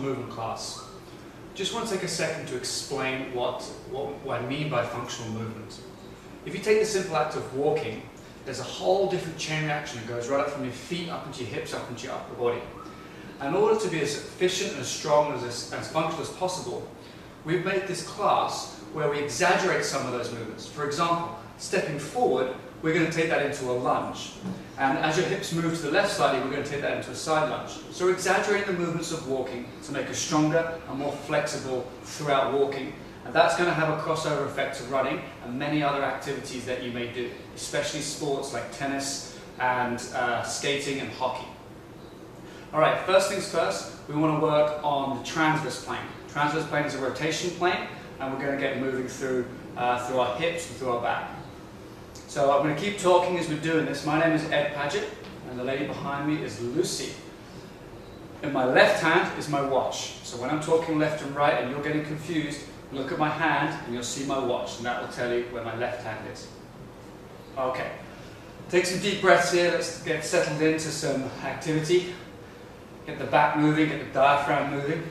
movement class. Just want to take a second to explain what I mean by functional movement. If you take the simple act of walking, there's a whole different chain reaction that goes right up from your feet up into your hips, up into your upper body. And in order to be as efficient and as strong and as functional as possible, we've made this class where we exaggerate some of those movements. For example, stepping forward, we're going to take that into a lunge. And as your hips move to the left slightly, we're going to take that into a side lunge. So we're exaggerating the movements of walking to make us stronger and more flexible throughout walking. And that's going to have a crossover effect to running and many other activities that you may do, especially sports like tennis and skating and hockey. Alright, first things first, we want to work on the transverse plane. Transverse plane is a rotation plane, and we're going to get moving through our hips and through our back. So I'm going to keep talking as we're doing this. My name is Ed Paget, and the lady behind me is Lucy. In my left hand is my watch. So when I'm talking left and right and you're getting confused, look at my hand and you'll see my watch, and that will tell you where my left hand is. Okay, take some deep breaths here. Let's get settled into some activity. Get the back moving, get the diaphragm moving.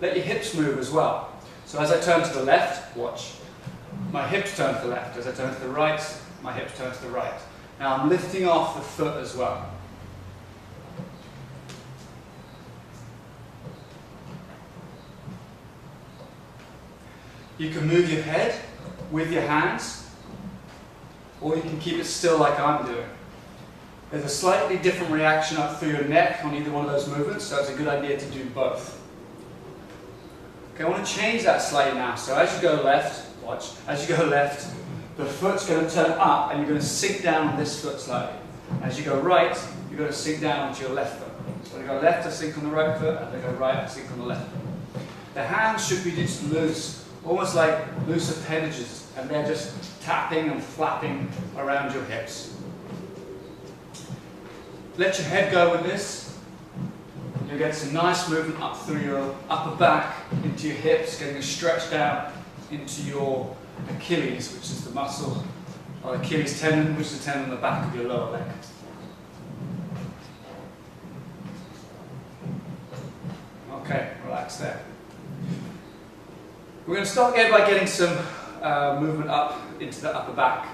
Let your hips move as well. So as I turn to the left, watch. My hips turn to the left. As I turn to the right, my hips turn to the right. Now I'm lifting off the foot as well. You can move your head with your hands, or you can keep it still like I'm doing. There's a slightly different reaction up through your neck on either one of those movements, so it's a good idea to do both. Okay, I want to change that slightly now. So as you go left, watch, as you go left, the foot's going to turn up and you're going to sink down on this foot slightly. As you go right, you're going to sink down onto your left foot. So when I go left, I sink on the right foot, and when I go right, I sink on the left foot. The hands should be just loose, almost like loose appendages, and they're just tapping and flapping around your hips. Let your head go with this. You'll get some nice movement up through your upper back, into your hips, getting a stretch down into your Achilles, which is the muscle, or Achilles tendon, which is the tendon on the back of your lower leg. Okay, relax there. We're going to start again by getting some movement up into the upper back.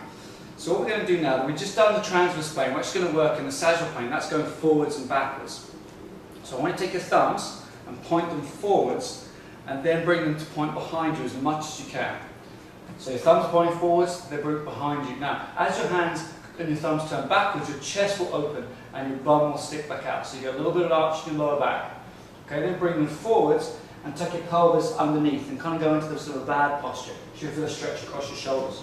So what we're going to do now, we've just done the transverse plane, we're actually going to work in the sagittal plane, that's going forwards and backwards. So I want you to take your thumbs and point them forwards, and then bring them to point behind you as much as you can. So your thumbs pointing forwards, they bring behind you. Now, as your hands and your thumbs turn backwards, your chest will open and your bum will stick back out. So you get a little bit of arch in your lower back. Okay, then bring them forwards and tuck your pelvis underneath and kind of go into this sort of bad posture. You should feel a stretch across your shoulders.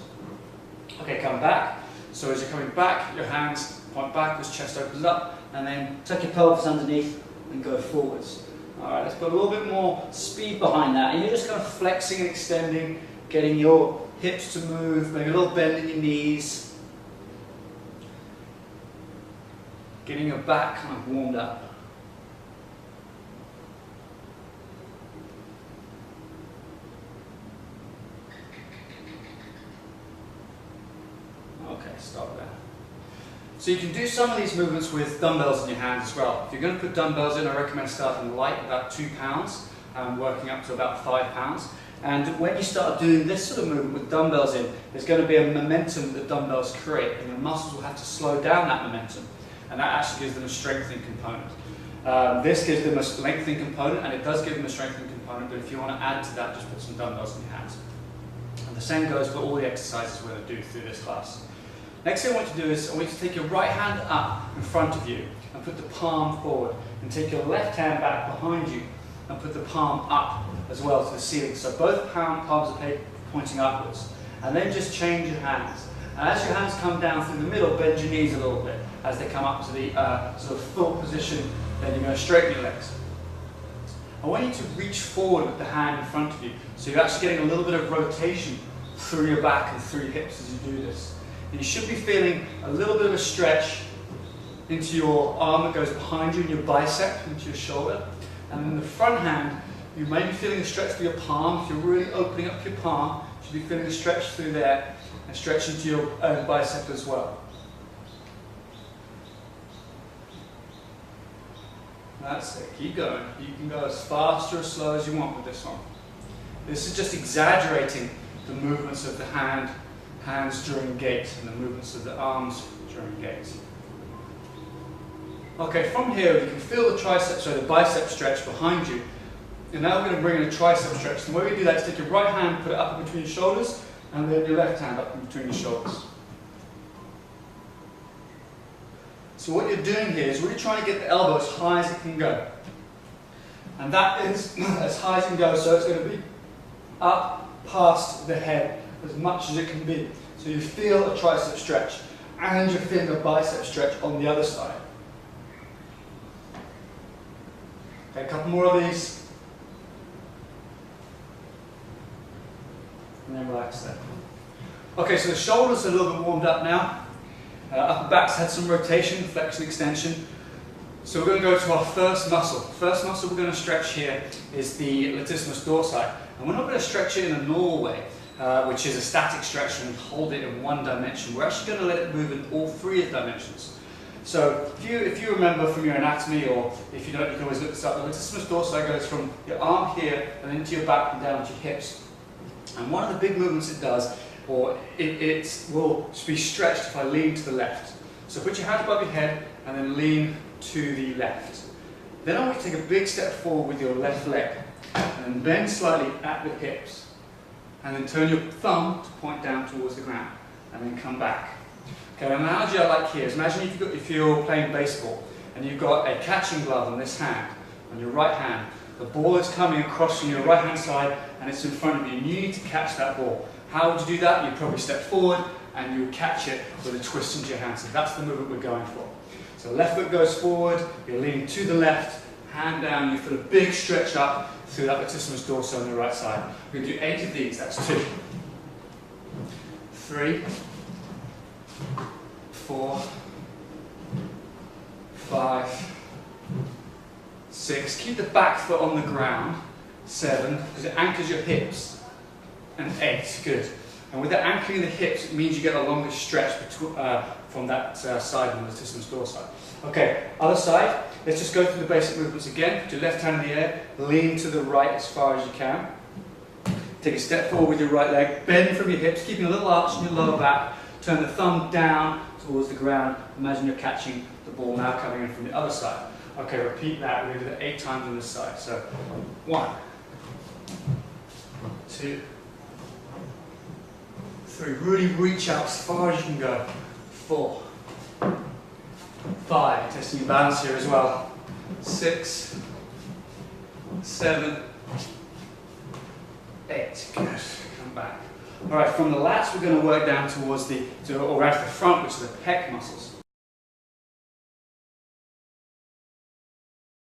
Okay, come back. So as you're coming back, your hands point backwards, chest opens up, and then tuck your pelvis underneath and go forwards. Alright, let's put a little bit more speed behind that. And you're just kind of flexing and extending, getting your hips to move, maybe a little bend in your knees. Getting your back kind of warmed up. Okay, stop there. So you can do some of these movements with dumbbells in your hands as well. If you're going to put dumbbells in, I recommend starting light, about 2 pounds, and working up to about 5 pounds. And when you start doing this sort of movement with dumbbells in, there's going to be a momentum that dumbbells create, and your muscles will have to slow down that momentum, and that actually gives them a strengthening component. This gives them a lengthening component, and it does give them a strengthening component, but if you want to add to that, just put some dumbbells in your hands. And the same goes for all the exercises we're going to do through this class. Next thing I want you to do is, I want you to take your right hand up in front of you and put the palm forward, and take your left hand back behind you and put the palm up as well to the ceiling. So both palms are pointing upwards. And then just change your hands. And as your hands come down through the middle, bend your knees a little bit. As they come up to the sort of full position, then you're going to straighten your legs. I want you to reach forward with the hand in front of you. So you're actually getting a little bit of rotation through your back and through your hips as you do this. And you should be feeling a little bit of a stretch into your arm that goes behind you and your bicep, into your shoulder. And in the front hand, you may be feeling a stretch through your palm. If you're really opening up your palm, you should be feeling a stretch through there and stretch into your bicep as well. That's it, keep going. You can go as fast or as slow as you want with this one. This is just exaggerating the movements of the hands during gait and the movements of the arms during gait. Okay, from here you can feel the triceps, so the bicep stretch behind you. And now we're going to bring in a tricep stretch. The way we do that is take your right hand, put it up in between your shoulders, and then your left hand up in between your shoulders. So what you're doing here is really trying to get the elbow as high as it can go. And that is as high as it can go, so it's going to be up past the head as much as it can be. So you feel a tricep stretch, and you're feeling a bicep stretch on the other side. Okay, a couple more of these. And then relax there. Okay, so the shoulders are a little bit warmed up now. Upper back's had some rotation, flexion, extension. So we're going to go to our first muscle. The first muscle we're going to stretch here is the latissimus dorsi. And we're not going to stretch it in a normal way, which is a static stretch and hold it in one dimension. We're actually going to let it move in all three dimensions. So if you remember from your anatomy, or if you don't, you can always look this up. The latissimus dorsi goes from your arm here and into your back and down to your hips. And one of the big movements it does, or it will be stretched if I lean to the left. So put your hand above your head and then lean to the left. Then I want you to take a big step forward with your left leg and then bend slightly at the hips and then turn your thumb to point down towards the ground and then come back. Okay, an analogy I like here is imagine if you're playing baseball and you've got a catching glove on this hand, on your right hand. The ball is coming across from your right hand side and it's in front of you and you need to catch that ball. How would you do that? You'd probably step forward and you would catch it with a twist into your hand. So that's the movement we're going for. So left foot goes forward, you're leaning to the left, hand down, you feel a big stretch up through that latissimus dorsi on the right side. We're going to do 8 of these, that's 2, 3, 4, 5, 6. Keep the back foot on the ground. 7, because it anchors your hips. And 8, good. And with that anchoring the hips, it means you get a longer stretch from that side of the latissimus dorsi. Okay, other side. Let's just go through the basic movements again. Put your left hand in the air, lean to the right as far as you can. Take a step forward with your right leg, bend from your hips, keeping a little arch in your lower back. Turn the thumb down towards the ground. Imagine you're catching the ball now coming in from the other side. Okay, repeat that. We're going to do that 8 times on this side. So 1, 2, 3. Really reach out as far as you can go. 4, 5. Testing your balance here as well. 6, 7, 8. Good. Come back. All right. From the lats, we're going to work down towards around to the front, which are the pec muscles.